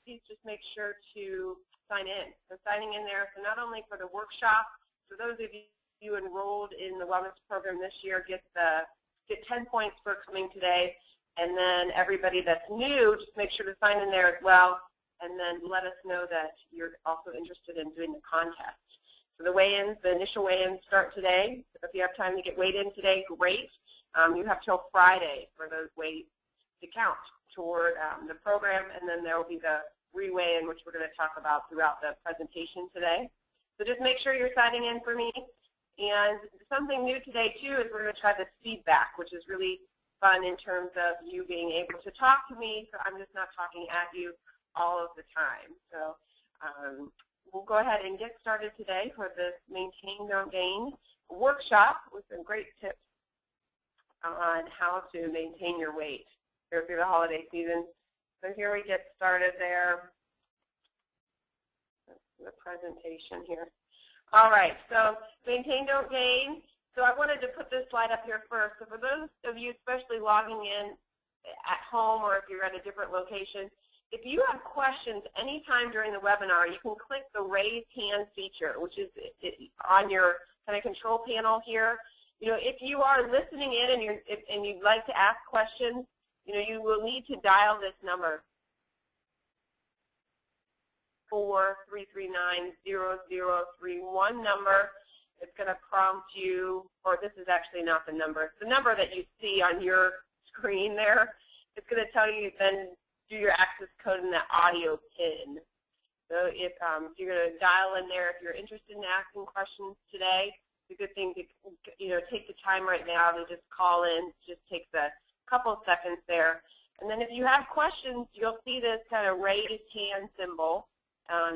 please just make sure to sign in. So signing in there, so not only for the workshop, so those of you enrolled in the wellness program this year get 10 points for coming today, and then everybody that's new, just make sure to sign in there as well, and then let us know that you're also interested in doing the contest. So the weigh-ins, the initial weigh-ins start today. So if you have time to get weighed in today, great. You have till Friday for those weights to count toward the program, and then there will be the re-weigh-in, which we're going to talk about throughout the presentation today. So just make sure you're signing in for me. And something new today, too, is we're going to try this feedback, which is really fun in terms of you being able to talk to me, so I'm just not talking at you all of the time. So we'll go ahead and get started today for this Maintain, Don't Gain workshop with some great tips on how to maintain your weight here through the holiday season. So here we get started there. That's the presentation here. All right, so Maintain, Don't Gain. So I wanted to put this slide up here first. So for those of you especially logging in at home or if you're at a different location, if you have questions anytime during the webinar, you can click the raise hand feature, which is on your kind of control panel here. You know, if you are listening in and you'd like to ask questions, you know, you will need to dial this number, 4-339-0031 number. It's going to prompt you, or this is actually not the number. It's the number that you see on your screen there. It's going to tell you then do your access code in that audio pin. So if you're going to dial in there, if you're interested in asking questions today, it's a good thing to, you know, take the time right now to just call in. It just takes a couple of seconds there. And then if you have questions, you'll see this kind of raised hand symbol.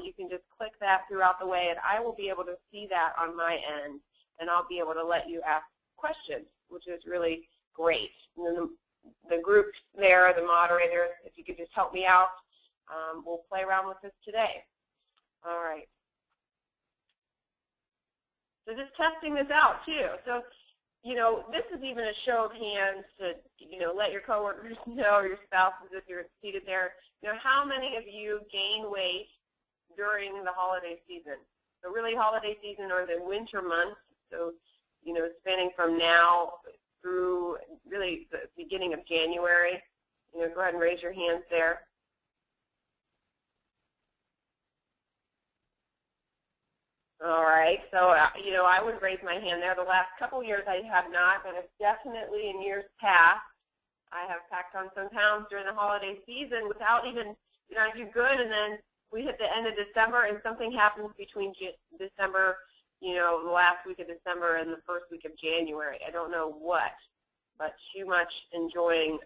You can just click that throughout the way, and I will be able to see that on my end, and I'll be able to let you ask questions, which is really great. And then the group there, the moderators, if you could just help me out, we'll play around with this today. All right. So just testing this out, too. So, you know, this is even a show of hands to, you know, let your coworkers know, or your spouses if you're seated there, you know, how many of you gain weight during the holiday season? So really holiday season or the winter months, so, you know, spanning from now through really the beginning of January. You know, go ahead and raise your hands there. All right, so, you know, I would raise my hand there. The last couple years I have not, but definitely in years past, I have packed on some pounds during the holiday season without even, you know, I do good, and then we hit the end of December, and something happens between December, you know, the last week of December and the first week of January. I don't know what, but too much enjoying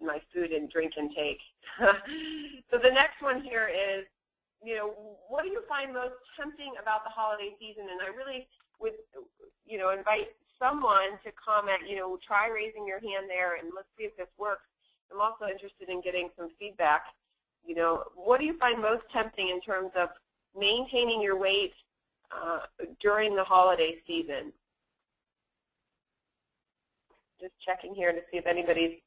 my food and drink intake. So the next one here is, you know, what do you find most tempting about the holiday season? And I really would, you know, invite someone to comment, you know, try raising your hand there and let's see if this works. I'm also interested in getting some feedback. You know, what do you find most tempting in terms of maintaining your weight during the holiday season? Just checking here to see if anybody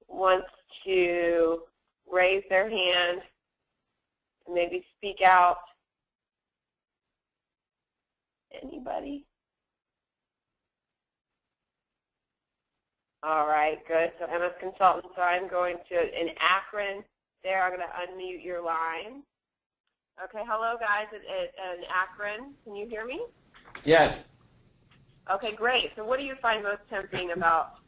wants to raise their hand and maybe speak out. Anybody? All right, good. So Emma's consultant, so I'm going to, in Akron, there, I'm going to unmute your line. Okay, hello guys in Akron. Can you hear me? Yes. Okay, great. So what do you find most tempting about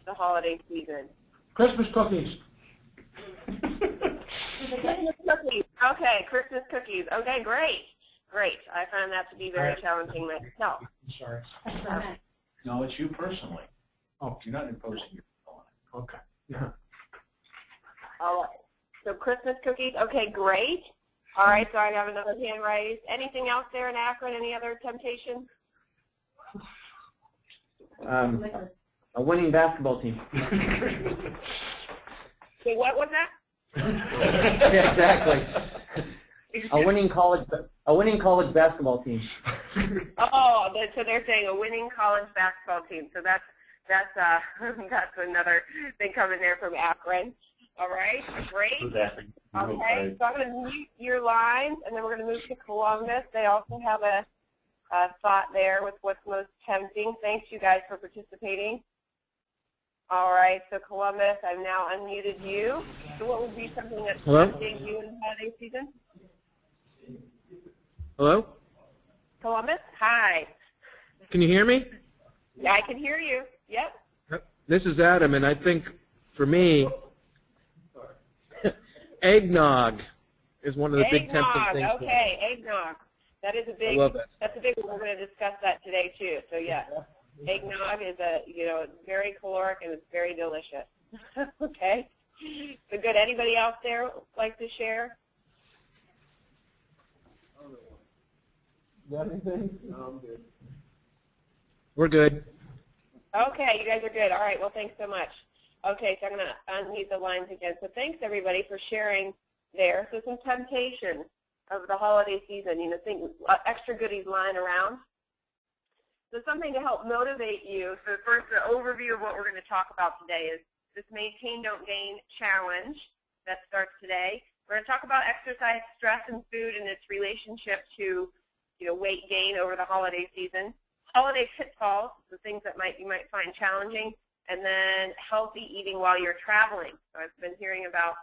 the holiday season? Christmas cookies. Christmas cookies. Okay, Christmas cookies. Okay, great. Great. I found that to be very challenging myself. I'm sorry. No, it's you personally. Oh, You're not imposing your will on it. okay. Yeah. All right. So Christmas cookies. Okay, great. All right, so I have another hand raised. Anything else there in Akron? Any other temptations? A winning basketball team. Okay, what was that? Yeah, exactly. A winning college basketball team. Oh, so they're saying a winning college basketball team. So that's that's another thing coming there from Akron. All right, great. Okay, so I'm going to mute your lines, and then we're going to move to Columbus. They also have a thought there with what's most tempting. Thanks, you guys, for participating. All right, so Columbus, I've now unmuted you. So what would be something that's tempting you in the holiday season? Hello? Columbus, hi. Can you hear me? Yeah, I can hear you. Yep. This is Adam, and I think for me, eggnog is one of the big tempting things. Okay, eggnog. That is a big. I love that. That's a big one. We're going to discuss that today too. So yeah, eggnog is it's very caloric and it's very delicious. Okay. So good. Anybody else there like to share? Got anything? No, I'm good. We're good. Okay, you guys are good. All right, well, thanks so much. Okay, so I'm going to unmute the lines again. So thanks, everybody, for sharing there. So some temptations of the holiday season, extra goodies lying around. So something to help motivate you. So first, the overview of what we're going to talk about today is this Maintain, Don't Gain challenge that starts today. We're going to talk about exercise, stress, and food and its relationship to weight gain over the holiday season. Holiday pitfalls, the things that you might find challenging, and then healthy eating while you're traveling. So I've been hearing about,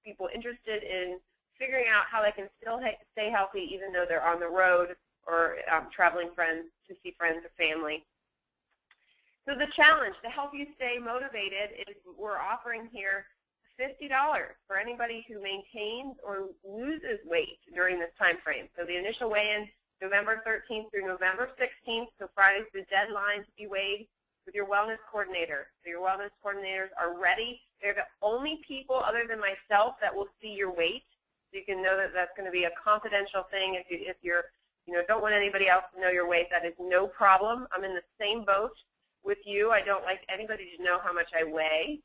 people interested in figuring out how they can still stay healthy even though they're on the road or traveling to see friends or family. So the challenge to help you stay motivated is we're offering here $50 for anybody who maintains or loses weight during this time frame. So the initial weigh-in, November 13th through November 16th, so Friday's the deadline to be weighed with your wellness coordinator. So your wellness coordinators are ready. They're the only people other than myself that will see your weight. So you can know that that's going to be a confidential thing. If you're don't want anybody else to know your weight, that is no problem. I'm in the same boat with you. I don't like anybody to know how much I weigh.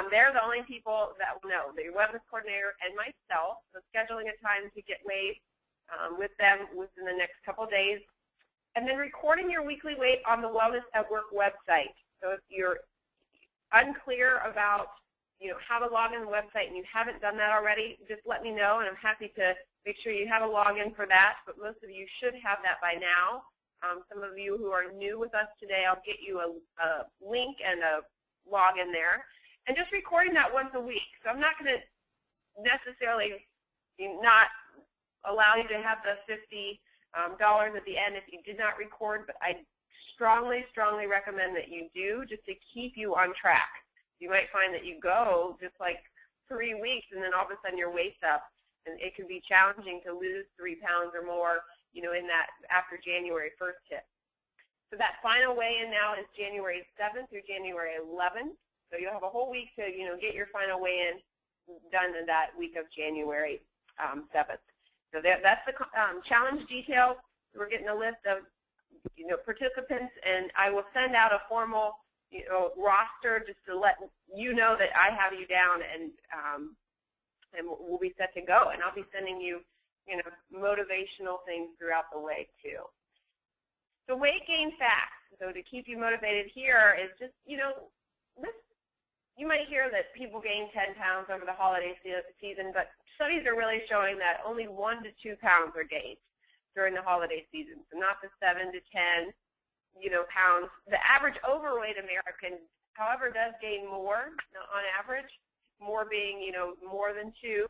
They're the only people that will know, the wellness coordinator and myself. So scheduling a time to get weighed with them within the next couple days. And then recording your weekly weight on the Wellness at Work website. So if you're unclear about how to log in the website and you haven't done that already, just let me know, and I'm happy to make sure you have a login for that. But most of you should have that by now. Some of you who are new with us today, I'll get you a link and a login there. And just recording that once a week. So I'm not going to necessarily not allow you to have the $50 at the end if you did not record, but I strongly, strongly recommend that you do, just to keep you on track. You might find that you go just like 3 weeks and then all of a sudden your weight's up, and it can be challenging to lose 3 pounds or more, in that after January 1st hit. So that final weigh-in now is January 7th through January 11th. So you'll have a whole week to, get your final weigh-in done in that week of January 7th. So that's the challenge details. We're getting a list of, participants, and I will send out a formal, roster just to let you know that I have you down, and we'll be set to go. And I'll be sending you, motivational things throughout the way too. So weight gain facts. So to keep you motivated here is just, you might hear that people gain 10 pounds over the holiday season, but studies are really showing that only 1 to 2 pounds are gained during the holiday season. So not the 7 to 10, pounds. The average overweight American, however, does gain more on average, more being, more than 2.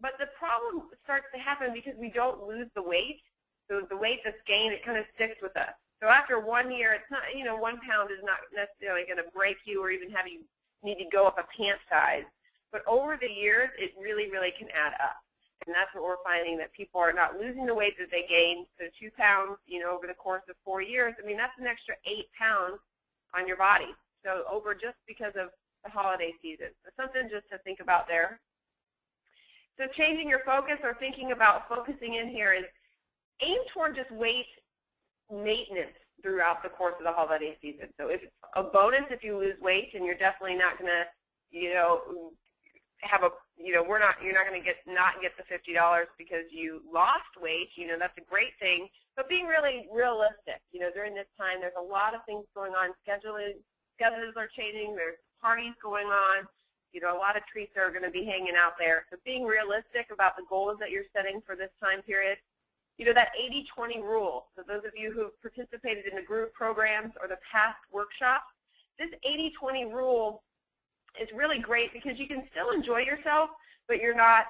But the problem starts to happen because we don't lose the weight. So the weight that's gained, it kind of sticks with us. So after 1 year, it's not, 1 pound is not necessarily going to break you or even have you need to go up a pant size. But over the years, it really, really can add up. And that's what we're finding, that people are not losing the weight that they gained. So 2 pounds, over the course of 4 years, I mean, that's an extra 8 pounds on your body. So over just because of the holiday season. So something just to think about there. So changing your focus or thinking about focusing in here is aim toward just weight maintenance throughout the course of the holiday season. So it's a bonus if you lose weight, and you're definitely not going to, have a, you're not going to not get the $50 because you lost weight. That's a great thing. But being really realistic, during this time, there's a lot of things going on. Schedules are changing. There's parties going on. You know, a lot of treats are going to be hanging out there. So being realistic about the goals that you're setting for this time period. You know, that 80-20 rule. So those of you who have participated in the group programs or the past workshops, this 80-20 rule is really great because you can still enjoy yourself, but you're not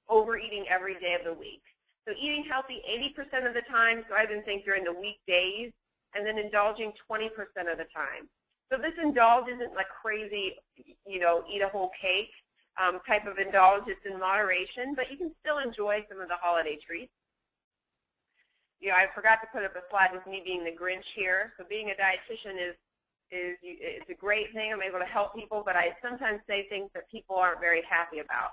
overeating every day of the week. So eating healthy 80% of the time, so I even think during the weekdays, and then indulging 20% of the time. So this indulge isn't like crazy, you know, eat a whole cake type of indulge. It's in moderation, but you can still enjoy some of the holiday treats. You know, I forgot to put up a slide with me being the Grinch here. So being a dietitian it's a great thing. I'm able to help people, but I sometimes say things that people aren't very happy about.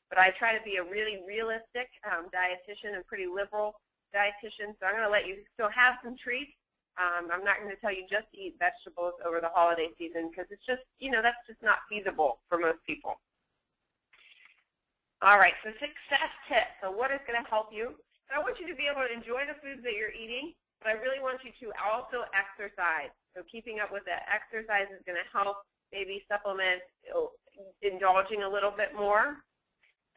But I try to be a really realistic dietitian and pretty liberal dietitian. So I'm going to let you still have some treats. I'm not going to tell you just to eat vegetables over the holiday season because it's just, you know, that's just not feasible for most people. All right, so success tips. So what is going to help you? So I want you to be able to enjoy the foods that you're eating, but I really want you to also exercise. So keeping up with the exercise is going to help maybe supplement indulging a little bit more.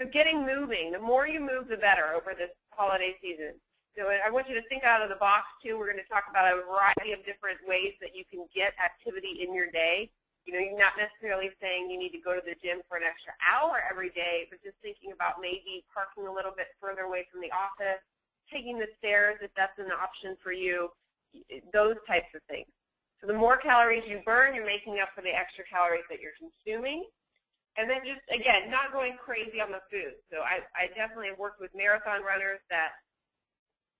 So getting moving. The more you move, the better over this holiday season. So I want you to think out of the box, too. We're going to talk about a variety of different ways that you can get activity in your day. You know, you're not necessarily saying you need to go to the gym for an extra hour every day, but just thinking about maybe parking a little bit further away from the office, taking the stairs if that's an option for you, those types of things. So the more calories you burn, you're making up for the extra calories that you're consuming. And then just, again, not going crazy on the food. So I definitely have worked with marathon runners that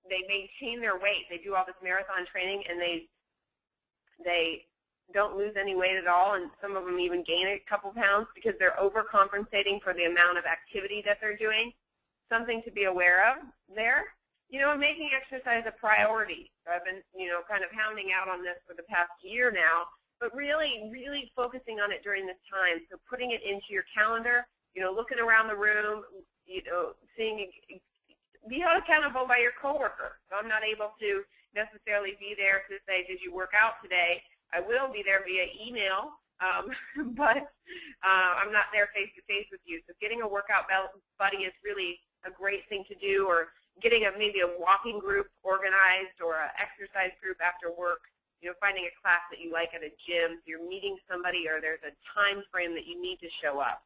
they maintain their weight. They do all this marathon training, and they don't lose any weight at all, and some of them even gain a couple pounds because they're overcompensating for the amount of activity that they're doing. Something to be aware of there. You know, making exercise a priority. So I've been, you know, kind of hounding out on this for the past year now, but really, really focusing on it during this time. So putting it into your calendar, you know, looking around the room, you know, seeing, be held accountable by your coworker. So I'm not able to necessarily be there to say, did you work out today? I will be there via email, but I'm not there face-to-face with you. So getting a workout buddy is really a great thing to do, or getting maybe a walking group organized or an exercise group after work, you know, finding a class that you like at a gym, so you're meeting somebody or there's a time frame that you need to show up.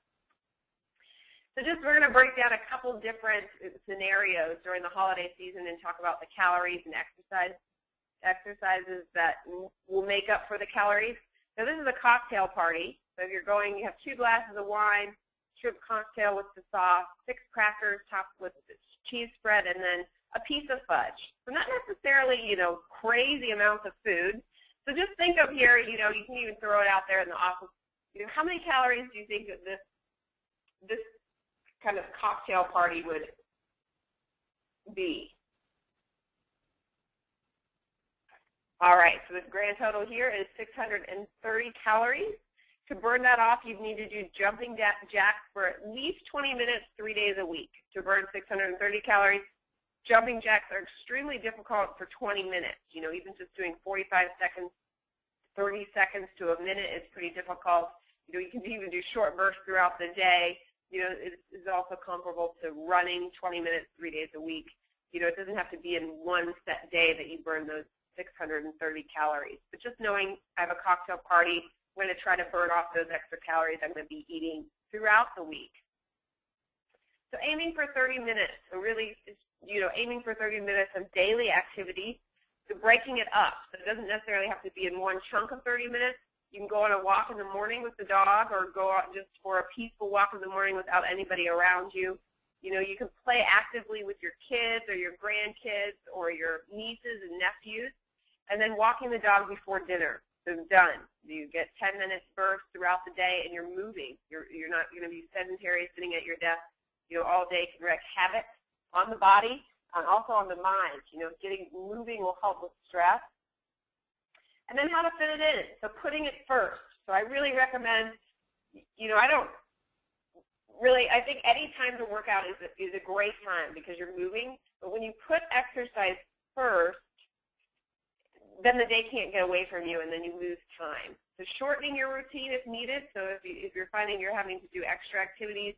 So just we're going to break down a couple different scenarios during the holiday season and talk about the calories and exercises that will make up for the calories. Now this is a cocktail party. So if you're going, you have 2 glasses of wine, shrimp cocktail with the sauce, 6 crackers topped with cheese spread, and then a piece of fudge. So not necessarily, you know, crazy amounts of food. So just think of here, you know, you can even throw it out there in the office. You know, how many calories do you think that this kind of cocktail party would be? All right, so the grand total here is 630 calories. To burn that off, you need to do jumping jacks for at least 20 minutes, 3 days a week to burn 630 calories. Jumping jacks are extremely difficult for 20 minutes. You know, even just doing 45 seconds, 30 seconds to a minute is pretty difficult. You know, you can even do short bursts throughout the day. You know, it is also comparable to running 20 minutes, 3 days a week. You know, it doesn't have to be in one set day that you burn those 630 calories. But just knowing I have a cocktail party, I'm going to try to burn off those extra calories I'm going to be eating throughout the week. So aiming for 30 minutes. So really, you know, aiming for 30 minutes of daily activity. So breaking it up. So it doesn't necessarily have to be in one chunk of 30 minutes. You can go on a walk in the morning with the dog, or go out just for a peaceful walk in the morning without anybody around you. You know, you can play actively with your kids or your grandkids or your nieces and nephews. And then walking the dog before dinner. So done. You get 10 minutes bursts throughout the day, and you're moving. You're not going to be sedentary, sitting at your desk, you know, all day. Can wreak havoc on the body and also on the mind. You know, getting moving will help with stress. And then how to fit it in. So putting it first. So I really recommend, you know, I think any time to work out is a great time because you're moving. But when you put exercise first, then the day can't get away from you, and then you lose time. So shortening your routine if needed. So if you're finding you're having to do extra activities,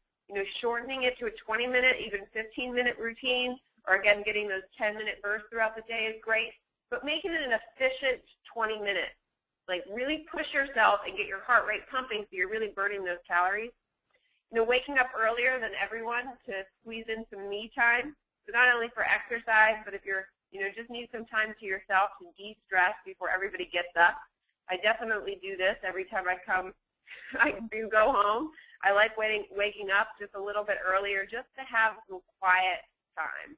shortening it to a 20-minute, even 15-minute routine, or again, getting those 10-minute bursts throughout the day is great. But making it an efficient 20 minutes. Like really push yourself and get your heart rate pumping so you're really burning those calories. Waking up earlier than everyone to squeeze in some me time. So not only for exercise, but if you're, just need some time to yourself to de-stress before everybody gets up. I definitely do this every time I do go home. I like waking up just a little bit earlier just to have some quiet time.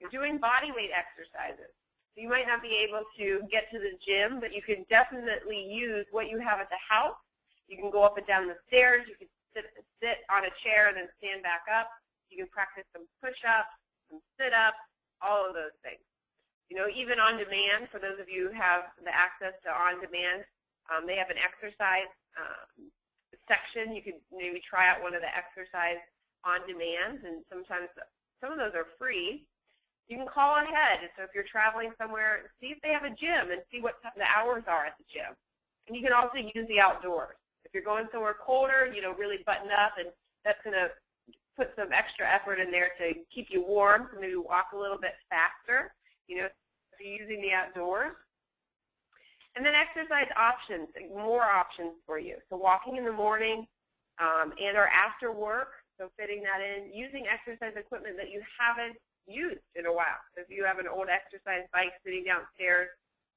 You're doing body weight exercises. So you might not be able to get to the gym, but you can definitely use what you have at the house. You can go up and down the stairs. You can sit on a chair and then stand back up. You can practice some push-ups, some sit-ups, all of those things. Even on demand, for those of you who have the access to on demand, they have an exercise section. You can maybe try out one of the exercise on demands, and sometimes some of those are free. You can call ahead. So if you're traveling somewhere, see if they have a gym and see what the hours are at the gym. And you can also use the outdoors. If you're going somewhere colder, really button up, and that's going to put some extra effort in there to keep you warm, so maybe walk a little bit faster, if you're using the outdoors. And then exercise options, more options for you. So walking in the morning and or after work, so fitting that in, using exercise equipment that you haven't used in a while. So if you have an old exercise bike sitting downstairs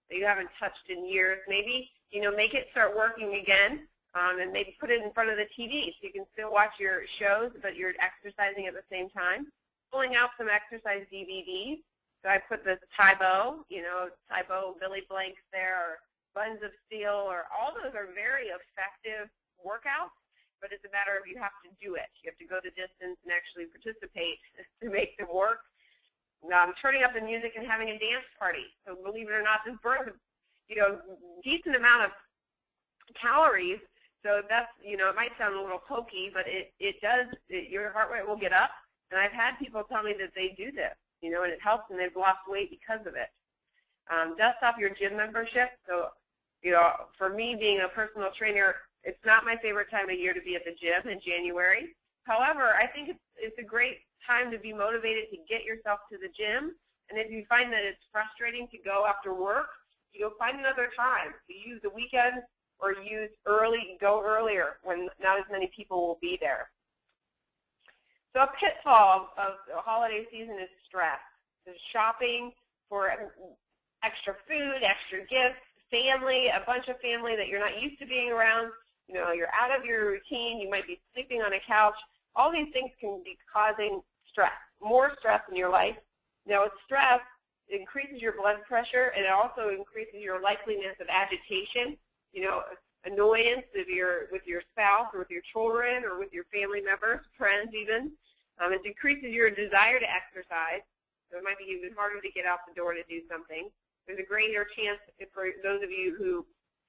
that you haven't touched in years, maybe, make it start working again. And maybe put it in front of the TV so you can still watch your shows, but you're exercising at the same time. Pulling out some exercise DVDs. So I put the Tybo, Tybo Billy Blanks there, or Buns of Steel, or all those are very effective workouts, but it's a matter of you have to do it. You have to go the distance and actually participate to make them work. Turning up the music and having a dance party. So believe it or not, this burns, decent amount of calories. So that's, it might sound a little pokey, but it does, your heart rate will get up. And I've had people tell me that they do this, and it helps, and they've lost weight because of it. Dust off your gym membership. So, for me being a personal trainer, it's not my favorite time of year to be at the gym in January. However, I think it's a great time to be motivated to get yourself to the gym. And if you find that it's frustrating to go after work, find another time. You use the weekends, or go earlier when not as many people will be there. So a pitfall of the holiday season is stress. So shopping for extra food, extra gifts, family, a bunch of family that you're not used to being around. You're out of your routine. You might be sleeping on a couch. All these things can be causing stress, more stress in your life. Now, with stress, it increases your blood pressure, and it also increases your likeliness of agitation. Annoyance with your spouse or with your children or with your family members, friends even. It decreases your desire to exercise, so it might be even harder to get out the door to do something. There's a greater chance for those of you who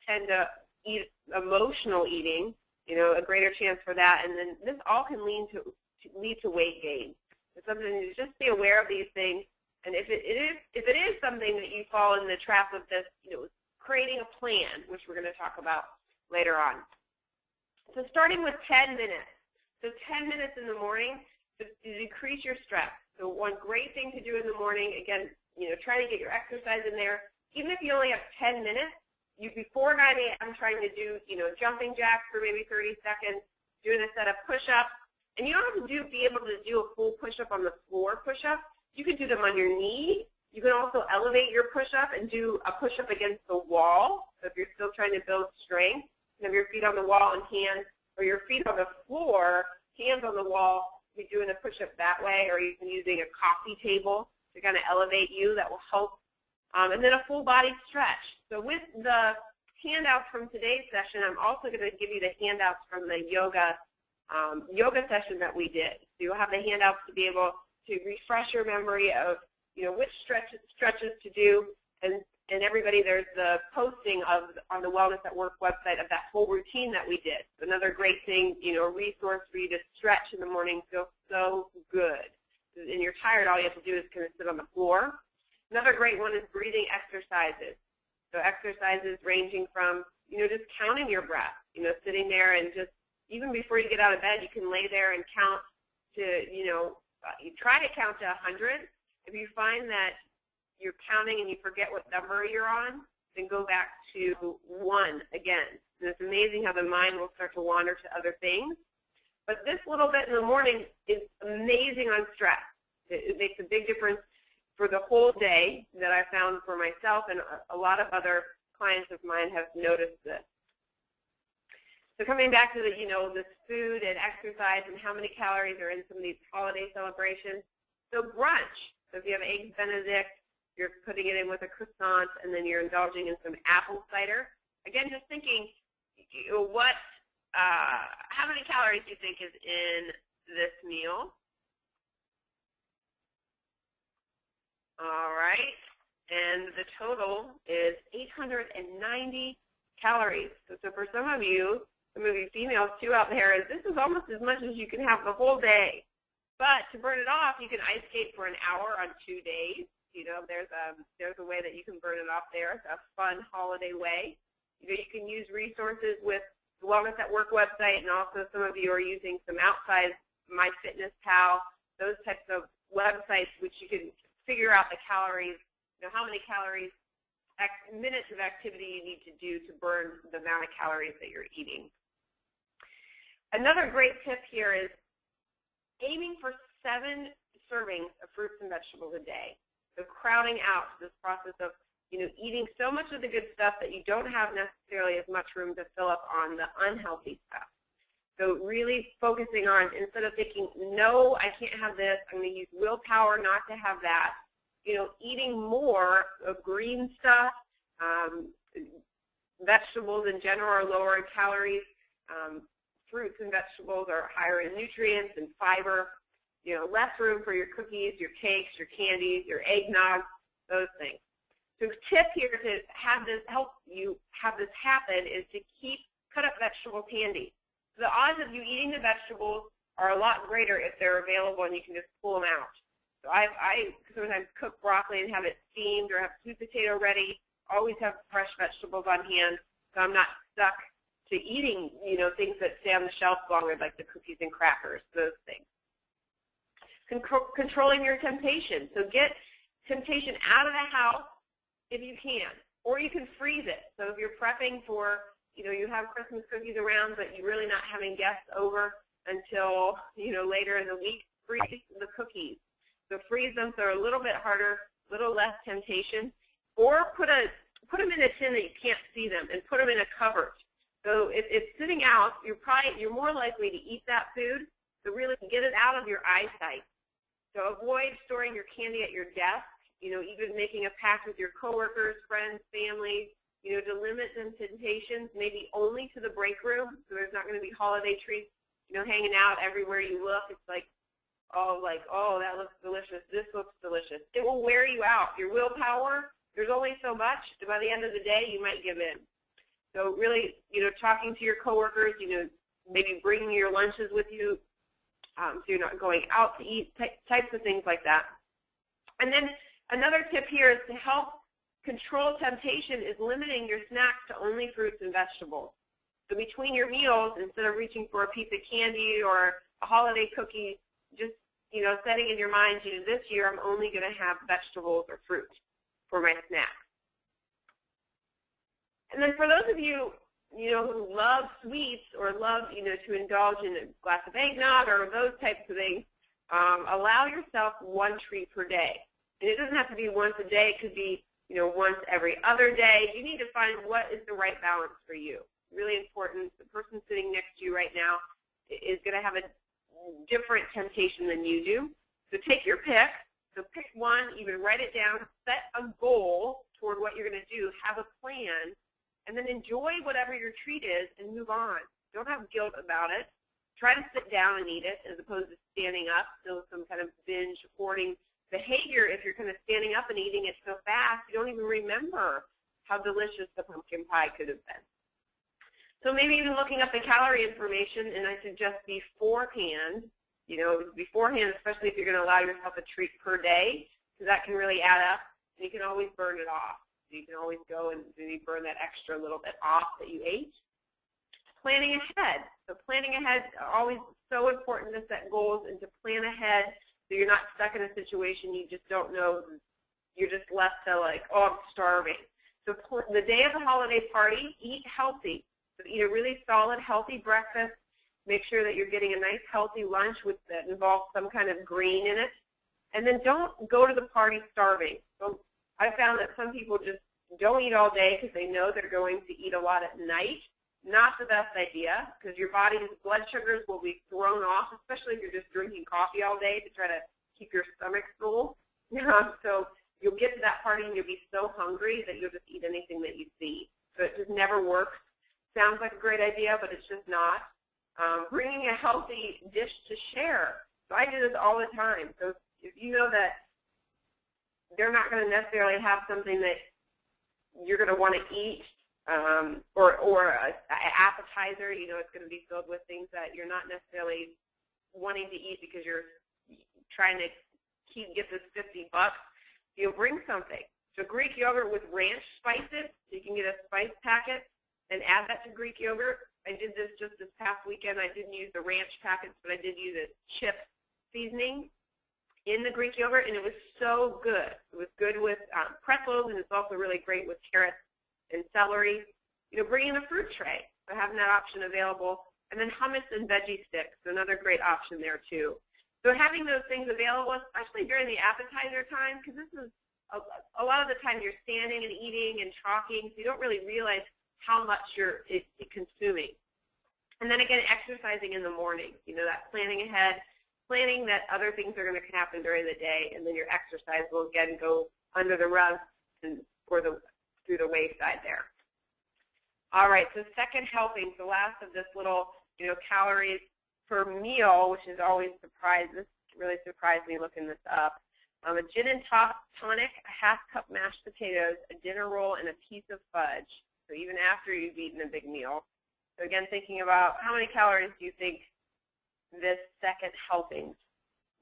tend to eat emotional eating, a greater chance for that, and then this all can lead to weight gain. It's something to just be aware of these things, and if it is something that you fall in the trap of this, creating a plan, which we're going to talk about later on. So starting with 10 minutes. So 10 minutes in the morning to decrease your stress. So one great thing to do in the morning, again, try to get your exercise in there. Even if you only have 10 minutes, before 9 a.m. trying to do, jumping jacks for maybe 30 seconds, doing a set of push-ups. And you don't have to be able to do a full push-up on the floor push-up. You can do them on your knee. You can also elevate your push-up and do a push-up against the wall. So if you're still trying to build strength, have your feet on the wall and hands, or your feet on the floor, hands on the wall, you're doing a push-up that way, or even using a coffee table to kind of elevate you. That will help. And then a full body stretch. So with the handouts from today's session, I'm also going to give you the handouts from the yoga session that we did. So you'll have the handouts to be able to refresh your memory of which stretches to do, and everybody, there's the posting on the Wellness at Work website of that whole routine that we did. Another great thing, a resource for you to stretch in the morning, feel so good. And you're tired, all you have to do is kind of sit on the floor. Another great one is breathing exercises. So exercises ranging from, just counting your breath, sitting there and just, even before you get out of bed, you can lay there and count to, you try to count to 100. If you find that you're counting and you forget what number you're on, then go back to 1 again. And it's amazing how the mind will start to wander to other things. But this little bit in the morning is amazing on stress. It makes a big difference for the whole day that I found for myself, and a lot of other clients of mine have noticed this. So coming back to the, this food and exercise and how many calories are in some of these holiday celebrations. So brunch. So if you have eggs Benedict, you're putting it in with a croissant, and then you're indulging in some apple cider. Again, just thinking, how many calories do you think is in this meal? All right, and the total is 890 calories. So for some of you females too out there, this is almost as much as you can have the whole day. But to burn it off, you can ice skate for an hour on 2 days. There's a way that you can burn it off there. It's a fun holiday way. You can use resources with the Wellness at Work website, and also some of you are using some outside MyFitnessPal, those types of websites which you can figure out the calories, how many calories, minutes of activity you need to do to burn the amount of calories that you're eating. Another great tip here is aiming for 7 servings of fruits and vegetables a day. So crowding out this process of eating so much of the good stuff that you don't have necessarily as much room to fill up on the unhealthy stuff. So really focusing on, instead of thinking, no, I can't have this, I'm going to use willpower not to have that, eating more of green stuff, vegetables in general are lower in calories, fruits and vegetables are higher in nutrients and fiber, less room for your cookies, your cakes, your candies, your eggnog, those things. So a tip here to help you have this happen is to cut up vegetable candy. So the odds of you eating the vegetables are a lot greater if they're available and you can just pull them out. So I sometimes cook broccoli and have it steamed, or have sweet potato ready, always have fresh vegetables on hand, so I'm not stuck to eating, things that stay on the shelf longer, like the cookies and crackers, those things. Controlling your temptation. So get temptation out of the house if you can, or you can freeze it. So if you're prepping for, you have Christmas cookies around, but you're really not having guests over until, later in the week, freeze the cookies. So freeze them so they're a little bit harder, a little less temptation, or put them in a tin that you can't see them, and put them in a cupboard. So if it's sitting out, you're more likely to eat that food. So really get it out of your eyesight. So avoid storing your candy at your desk. Even making a pact with your coworkers, friends, family, to limit them temptations, maybe only to the break room. So there's not going to be holiday treats, hanging out everywhere you look. It's like, oh, that looks delicious. This looks delicious. It will wear you out. Your willpower, there's only so much. By the end of the day, you might give in. So really, talking to your coworkers, maybe bringing your lunches with you, so you're not going out to eat, types of things like that. And then another tip here is to help control temptation is limiting your snacks to only fruits and vegetables. So between your meals, instead of reaching for a piece of candy or a holiday cookie, just setting in your mind, this year I'm only going to have vegetables or fruit for my snacks. And then for those of you, who love sweets or love, to indulge in a glass of eggnog or those types of things, allow yourself 1 treat per day. And it doesn't have to be once a day. It could be, once every other day. You need to find what is the right balance for you. Really important. The person sitting next to you right now is going to have a different temptation than you do. So take your pick. So pick one, even write it down, set a goal toward what you're going to do, have a plan, and then enjoy whatever your treat is and move on. Don't have guilt about it. Try to sit down and eat it as opposed to standing up. So some kind of binge hoarding behavior, if you're kind of standing up and eating it so fast, you don't even remember how delicious the pumpkin pie could have been. So maybe even looking up the calorie information, and I suggest beforehand, especially if you're going to allow yourself a treat per day, because that can really add up, and you can always burn it off. So you can always go and maybe burn that extra little bit off that you ate. Planning ahead. So planning ahead, always so important to set goals and to plan ahead so you're not stuck in a situation you just don't know. You're just left to like, oh, I'm starving. So the day of the holiday party, eat healthy. So eat a really solid, healthy breakfast. Make sure that you're getting a nice, healthy lunch that involves some kind of green in it. And then don't go to the party starving. So I found that some people just don't eat all day because they know they're going to eat a lot at night. Not the best idea because your body's blood sugars will be thrown off, especially if you're just drinking coffee all day to try to keep your stomach full. So you'll get to that party and you'll be so hungry that you'll just eat anything that you see. So it just never works. Sounds like a great idea, but it's just not. Bringing a healthy dish to share. So I do this all the time. So if you know that they're not going to necessarily have something that you're going to want to eat, or an appetizer, it's going to be filled with things that you're not necessarily wanting to eat because you're trying to get this $50, you'll bring something. So Greek yogurt with ranch spices, so you can get a spice packet and add that to Greek yogurt. I did this just this past weekend. I didn't use the ranch packets, but I did use a chip seasoning in the Greek yogurt, and it was so good. It was good with pretzels, and it's also really great with carrots and celery. Bring in a fruit tray. So having that option available. And then hummus and veggie sticks, another great option there too. So having those things available, especially during the appetizer time, because this is a lot of the time you're standing and eating and talking, so you don't really realize how much you're consuming. And then again, exercising in the morning, that planning ahead, planning that other things are going to happen during the day, and then your exercise will again go under the rug or through the wayside there. All right, so second helping, the last of this little, calories per meal, which is always this really surprised me looking this up. A gin and tonic, a half cup mashed potatoes, a dinner roll, and a piece of fudge. So even after you've eaten a big meal. So again, thinking about how many calories do you think this second helping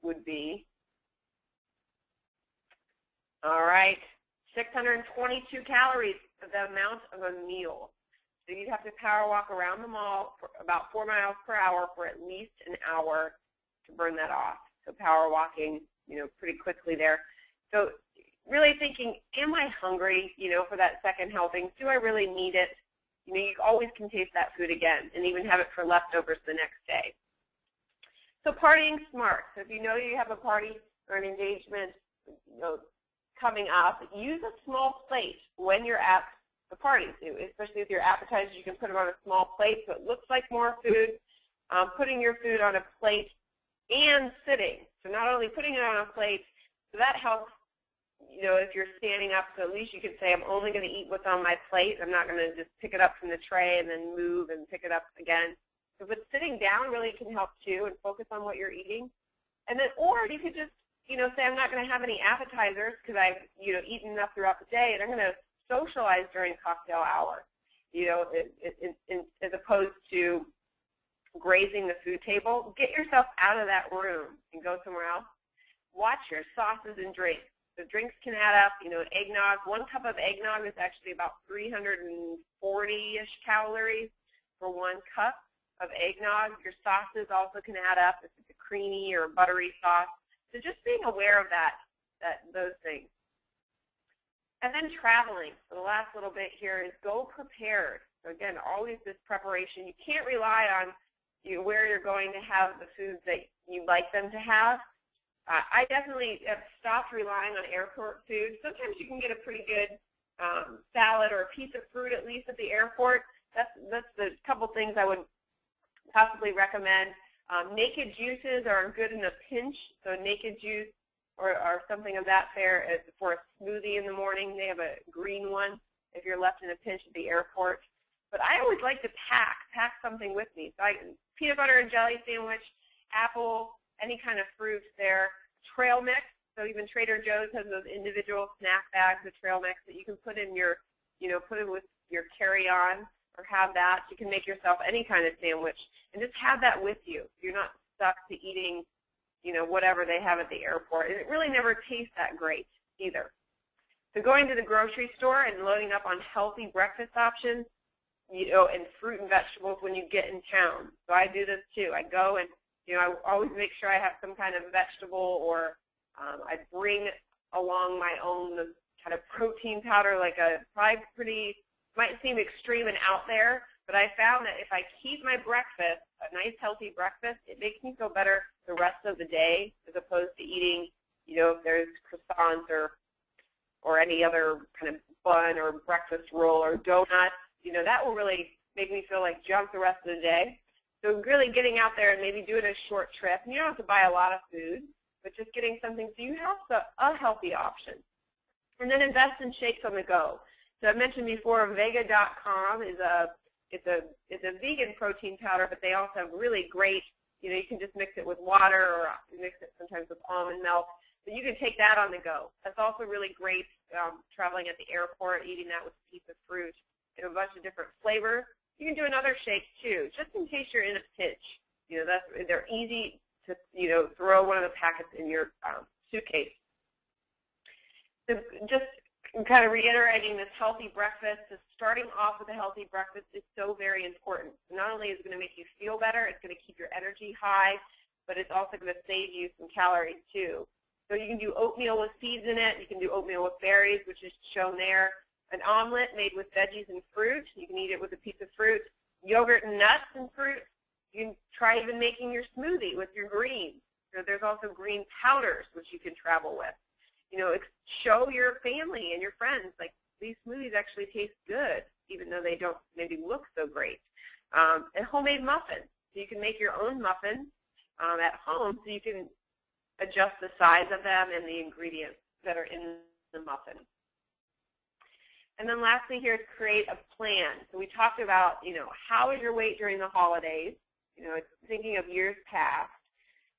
would be? All right, 622 calories, the amount of a meal. So you'd have to power walk around the mall for about 4 miles per hour for at least an hour to burn that off. So power walking, pretty quickly there. So really thinking, am I hungry, for that second helping? Do I really need it? You always can taste that food again and even have it for leftovers the next day. So partying smart. So if you know you have a party or an engagement, coming up, use a small plate when you're at the party. Especially with your appetizers, you can put them on a small plate so it looks like more food. Putting your food on a plate and sitting. So not only putting it on a plate, so that helps, if you're standing up, so at least you can say, I'm only going to eat what's on my plate. I'm not going to just pick it up from the tray and then move and pick it up again. So but sitting down really can help too and focus on what you're eating. And then, or you could just, say I'm not going to have any appetizers because I've, eaten enough throughout the day, and I'm going to socialize during cocktail hour, as opposed to grazing the food table. Get yourself out of that room and go somewhere else. Watch your sauces and drinks. So drinks can add up, eggnog. 1 cup of eggnog is actually about 340-ish calories for 1 cup of eggnog. Your sauces also can add up if it's a creamy or buttery sauce. So just being aware of those things. And then traveling. So the last little bit here is go prepared. So again, always this preparation. You can't rely on where you're going to have the foods that you like them to have. I definitely have stopped relying on airport food. Sometimes you can get a pretty good salad or a piece of fruit at least at the airport. That's the couple things I would possibly recommend. Naked juices are good in a pinch. So naked juice or something of that fare for a smoothie in the morning. They have a green one if you're left in a pinch at the airport. But I always like to pack something with me. So peanut butter and jelly sandwich, apple, any kind of fruit there. Trail mix. So even Trader Joe's has those individual snack bags of trail mix that you can put in your, put in with your carry-on or have that. You can make yourself any kind of sandwich and just have that with you. You're not stuck to eating, whatever they have at the airport. And it really never tastes that great either. So going to the grocery store and loading up on healthy breakfast options, and fruit and vegetables when you get in town. So I do this too. I go and, I always make sure I have some kind of vegetable, or I bring along my own kind of protein powder, like might seem extreme and out there, but I found that if I keep my breakfast, a nice healthy breakfast, it makes me feel better the rest of the day, as opposed to eating, if there's croissants or any other kind of bun or breakfast roll or donut, that will really make me feel like junk the rest of the day. So really getting out there and maybe doing a short trip, and you don't have to buy a lot of food, but just getting something so you have a healthy option. And then invest in shakes on the go. So I mentioned before, Vega.com is it's a vegan protein powder, but they also have really great, you can just mix it with water, or mix it sometimes with almond milk. So you can take that on the go. That's also really great traveling at the airport, eating that with a piece of fruit in a bunch of different flavors. You can do another shake too, just in case you're in a pinch. They're easy to throw one of the packets in your suitcase. So just kind of reiterating this healthy breakfast, starting off with a healthy breakfast is so very important. Not only is it going to make you feel better, it's going to keep your energy high, but it's also going to save you some calories too. So you can do oatmeal with seeds in it. You can do oatmeal with berries, which is shown there. An omelet made with veggies and fruit. You can eat it with a piece of fruit. Yogurt and nuts and fruit. You can try even making your smoothie with your greens. So there's also green powders, which you can travel with. Show your family and your friends, like, these smoothies actually taste good, even though they don't maybe look so great. And homemade muffins. So you can make your own muffins at home, so you can adjust the size of them and the ingredients that are in the muffin. And then lastly here is create a plan. So we talked about, how is your weight during the holidays, thinking of years past.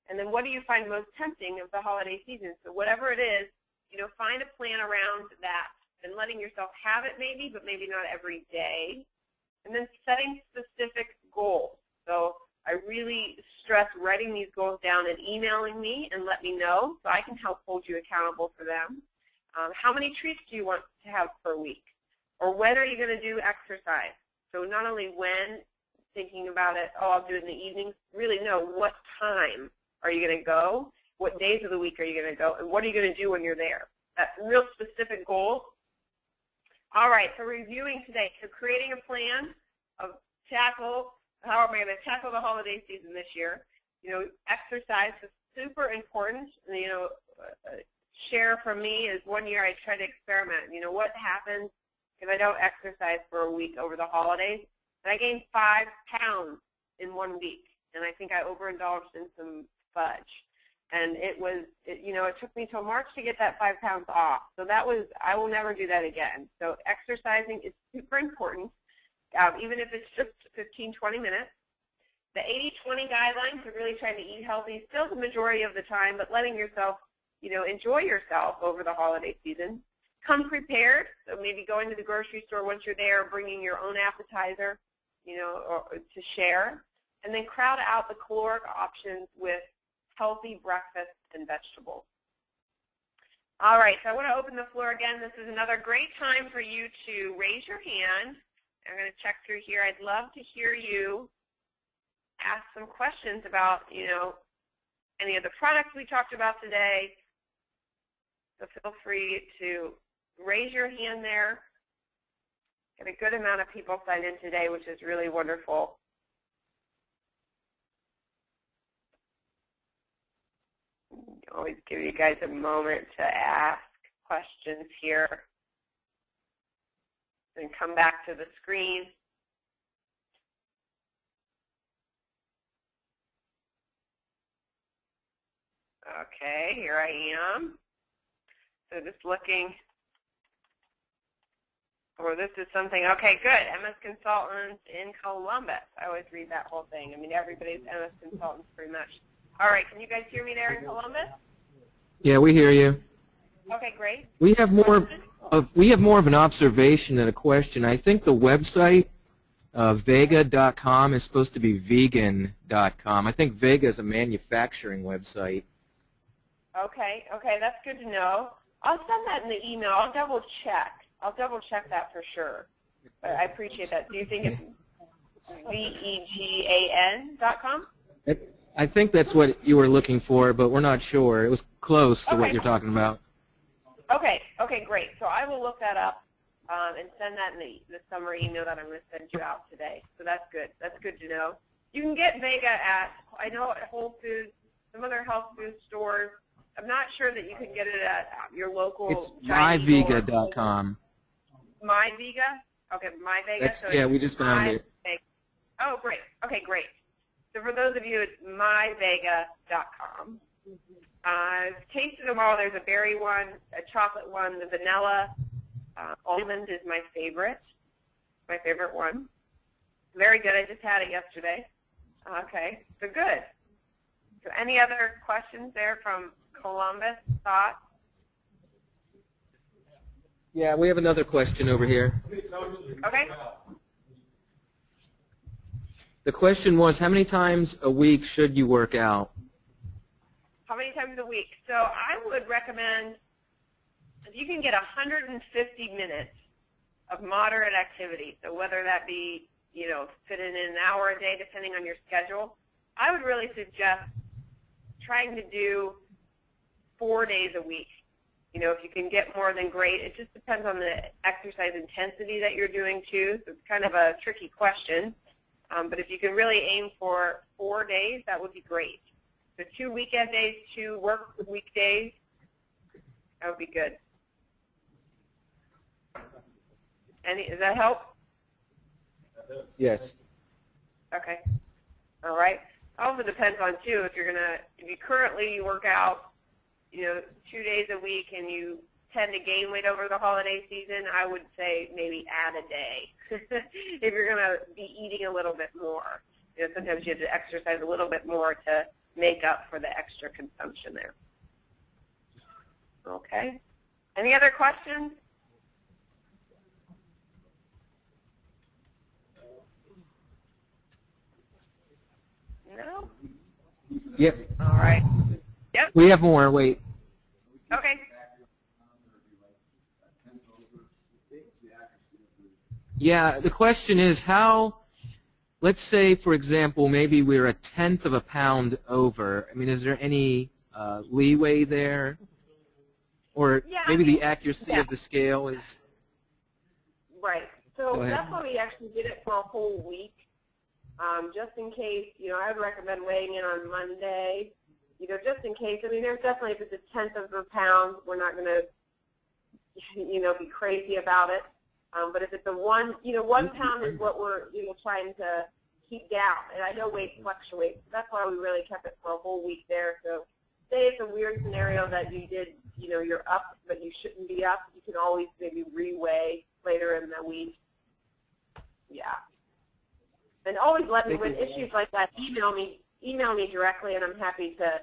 And then what do you find most tempting of the holiday season? So whatever it is, find a plan around that and letting yourself have it maybe, but maybe not every day. And then setting specific goals. So I really stress writing these goals down and emailing me and let me know so I can help hold you accountable for them. How many treats do you want to have per week? Or when are you going to do exercise? So not only when, thinking about it, I'll do it in the evenings, really know what time are you going to go, what days of the week are you going to go, and what are you going to do when you're there. That's real specific goals. All right, so reviewing today, so creating a plan of how am I going to tackle the holiday season this year. Exercise is super important. Share from me is one year I tried to experiment. What happens if I don't exercise for a week over the holidays? And I gained 5 pounds in 1 week, and I think I overindulged in some fudge. And it took me till March to get that 5 pounds off. So I will never do that again. So exercising is super important, even if it's just 15, 20 minutes. The 80-20 guidelines are really trying to eat healthy still the majority of the time, but letting yourself, enjoy yourself over the holiday season. Come prepared, so maybe going to the grocery store once you're there, bringing your own appetizer, or to share. And then crowd out the caloric options with healthy breakfast and vegetables. All right, so I want to open the floor again. This is another great time for you to raise your hand. I'm going to check through here. I'd love to hear you ask some questions about, any of the products we talked about today. So feel free to raise your hand there. Get a good amount of people signed in today, which is really wonderful. Always give you guys a moment to ask questions here. And come back to the screen. Okay, here I am. So just looking. Or this is something, okay, good. MS Consultants in Columbus. I always read that whole thing. I mean, everybody's MS Consultants pretty much. All right, can you guys hear me there in Columbus? Yeah, we hear you. Okay, great. We have more of an observation than a question. I think the website, Vega.com, is supposed to be vegan.com. I think Vega is a manufacturing website. Okay, that's good to know. I'll send that in the email. I'll double check. I'll double check that for sure. But I appreciate that. Do you think it's vegan.com? I think that's what you were looking for, but we're not sure. It was close to what you're talking about. Okay. Okay, great. So I will look that up and send that in the summary email that I'm going to send you out today. So that's good. That's good to know. You can get Vega at, I know, at Whole Foods, some other health food stores. I'm not sure that you can get it at your local It's Chinese myvega.com. MyVega? Okay, MyVega. So yeah, we just found it. Oh, great. Okay, great. So for those of you, it's myvega.com. I've tasted them all. There's a berry one, a chocolate one, the vanilla. Almond is my favorite one. Very good. I just had it yesterday. Okay, so good. So any other questions there from Columbus? Thoughts? Yeah, we have another question over here. Okay. The question was, how many times a week should you work out? How many times a week? So I would recommend if you can get 150 minutes of moderate activity, so whether that be, fit in an hour a day depending on your schedule, I would really suggest trying to do 4 days a week. If you can get more, then great. It just depends on the exercise intensity that you're doing too, so it's kind of a tricky question. But if you can really aim for 4 days, that would be great. So 2 weekend days, 2 work weekdays, that would be good. Does that help? Yes. Okay. All right. Also depends on too if you currently work out, 2 days a week and you tend to gain weight over the holiday season, I would say maybe add a day if you're going to be eating a little bit more. Sometimes you have to exercise a little bit more to make up for the extra consumption there. Okay. Any other questions? No? Yep. All right. Yep. We have more. Wait. Okay. Yeah, the question is how, let's say, for example, maybe we're 1/10 of a pound over. I mean, is there any leeway there? Or maybe the accuracy of the scale is... Right. So that's why we actually did it for a whole week. Just in case, I would recommend weighing in on Monday, just in case. I mean, there's definitely, if it's 1/10 of a pound, we're not going to, be crazy about it. But if it's a 1 pound is what we're, trying to keep down. And I know weight fluctuates. So that's why we really kept it for a whole week there. So say it's a weird scenario that you did, you're up, but you shouldn't be up. You can always maybe re-weigh later in the week. Yeah. And always let me, with issues like that, email me directly, and I'm happy to,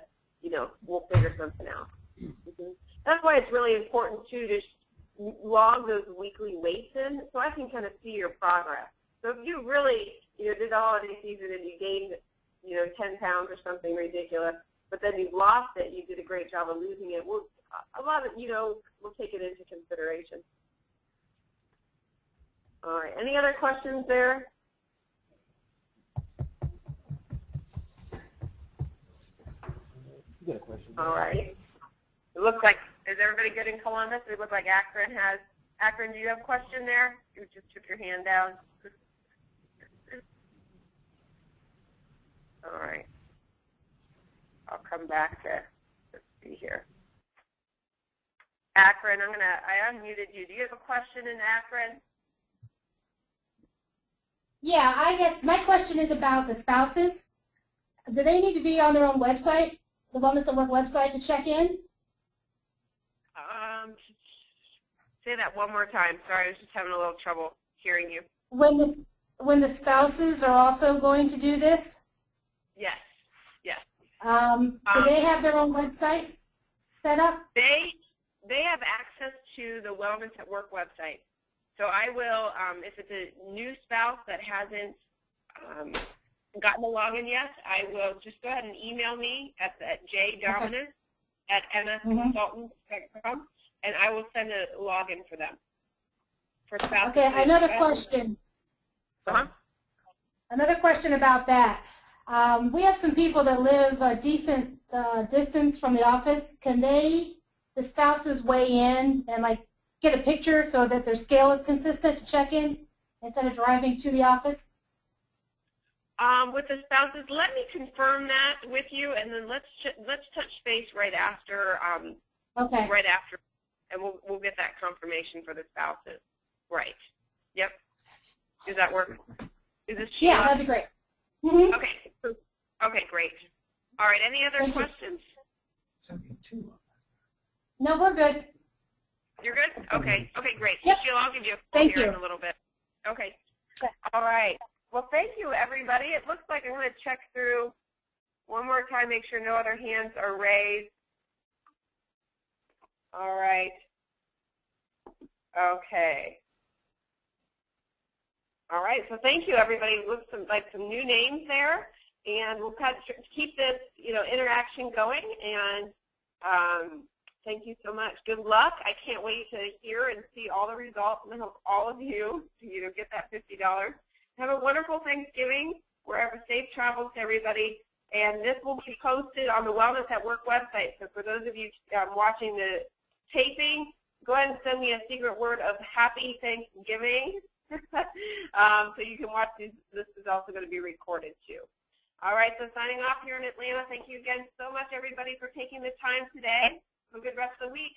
we'll figure something out. That's why it's really important, too, to log those weekly weights in so I can kind of see your progress. So if you really, did the holiday season and you gained, 10 pounds or something ridiculous, but then you lost it, you did a great job of losing it, a lot of, we'll take it into consideration. All right. Any other questions there? All right. It looks like, is everybody good in Columbus? It looks like Akron has. Akron, do you have a question there? You just took your hand down. All right. I'll come back to, let's see here. Akron, I unmuted you. Do you have a question in Akron? Yeah, I guess my question is about the spouses. Do they need to be on their own website, the Wellness at Work website, to check in? Say that one more time. Sorry, I was just having a little trouble hearing you. When the spouses are also going to do this? Yes. Yes. Do they have their own website set up? They have access to the Wellness at Work website. So I will, if it's a new spouse that hasn't gotten the login yet, I will just go ahead and email me at jdominus@msconsultants.com, and I will send a login for them. For spouses. Okay, another question. Uh-huh. Another question about that. We have some people that live a decent distance from the office. Can the spouses weigh in and like get a picture so that their scale is consistent to check in instead of driving to the office? With the spouses, let me confirm that with you, and then let's touch base right after. Okay. Right after, and we'll get that confirmation for the spouses. Right. Yep. Does that work? Is this Sheila? Yeah, that'd be great. Mm-hmm. Okay. Okay, great. All right. Any other questions? No, we're good. You're good? Okay. Okay, great. Yep. Sheila, I'll give you a call Thank here you. in a little bit. Okay. Okay. All right. Well, thank you, everybody. It looks like I'm going to check through one more time, make sure no other hands are raised. All right. Okay. All right. So thank you, everybody. It looks like some new names there, and we'll keep this, interaction going. And thank you so much. Good luck. I can't wait to hear and see all the results, and I hope all of you, get that $50. Have a wonderful Thanksgiving. Wherever safe travels to everybody. And this will be posted on the Wellness at Work website. So for those of you watching the taping, go ahead and send me a secret word of Happy Thanksgiving. So you can watch this. This is also going to be recorded too. All right, so signing off here in Atlanta. Thank you again so much, everybody, for taking the time today. Have a good rest of the week.